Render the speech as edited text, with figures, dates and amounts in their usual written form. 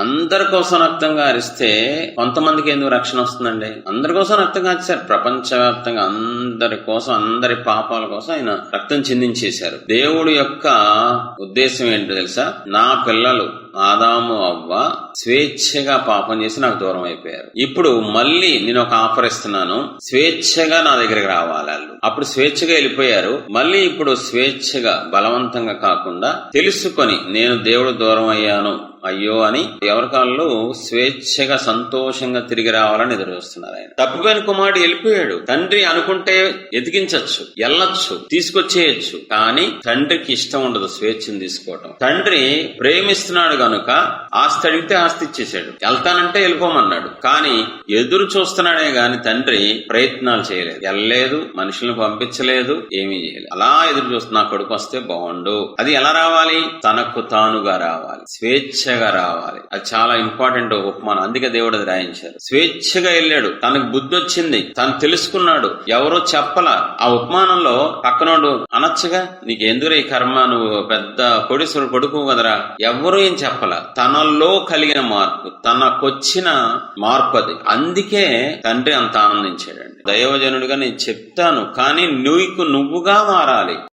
అందరి కోసం రక్తంగా అరిస్తే కొంతమందికి ఎందుకు రక్షణ వస్తుందండి? అందరి కోసం రక్తంగా అరిచారు. ప్రపంచవ్యాప్తంగా అందరి కోసం, అందరి పాపాల కోసం ఆయన రక్తం చిందించేశారు. దేవుడు యొక్క ఉద్దేశం ఏంటో తెలుసా? నా పిల్లలు ఆదాము అవ్వ స్వేచ్ఛగా పాపం చేసి నాకు దూరం అయిపోయారు. ఇప్పుడు మళ్ళీ నేను ఒక ఆఫర్ ఇస్తున్నాను, స్వేచ్ఛగా నా దగ్గరికి రావాలి వాళ్ళు. అప్పుడు స్వేచ్ఛగా వెళ్ళిపోయారు, మళ్ళీ ఇప్పుడు స్వేచ్ఛగా బలవంతంగా కాకుండా తెలుసుకొని నేను దేవుడు దూరం అయ్యాను అయ్యో అని ఎవరికాళ్ళు స్వేచ్ఛగా సంతోషంగా తిరిగి రావాలని ఎదురు చూస్తున్నారు. ఆయన తప్పిపోయిన కుమారుడు వెళ్ళిపోయాడు. తండ్రి అనుకుంటే ఎదిగించచ్చు, వెళ్ళొచ్చు, తీసుకొచ్చేయచ్చు. కానీ తండ్రికి ఇష్టం ఉండదు స్వేచ్ఛను తీసుకోవటం. తండ్రి ప్రేమిస్తున్నాడు గనుక ఆస్తి అడిగితే ఆస్తి ఇచ్చేసాడు, వెళ్తానంటే వెళ్ళిపోమన్నాడు. కానీ ఎదురు చూస్తున్నాడే గాని తండ్రి ప్రయత్నాలు చేయలేదు, వెళ్ళలేదు, మనుషులను పంపించలేదు, ఏమీ చేయలేదు. అలా ఎదురు చూస్తున్నా కొడుకు వస్తే బాగుండు. అది ఎలా రావాలి? తనకు తానుగా రావాలి, స్వేచ్ఛగా రావాలి. అది చాలా ఇంపార్టెంట్ ఉపమానం. అందుకే దేవుడు అది రాయించారు. స్వేచ్ఛగా వెళ్ళాడు, తనకు బుద్ధి వచ్చింది, తను తెలుసుకున్నాడు, ఎవరో చెప్పలా. ఆ ఉపమానంలో పక్కనోడు అనొచ్చుగా, నీకు ఎందుకు ఈ కర్మ, నువ్వు పెద్ద కోడీశ్వరుడు కొడుకు కదరా, ఎవరు ఏం చెప్పలా. తనలో కలిగిన మార్పు, తనకొచ్చిన మార్పు అది. అందుకే తండ్రి అంత ఆనందించాడండి. దైవజనుడిగా నేను చెప్తాను, కానీ నువ్వుగా మారాలి.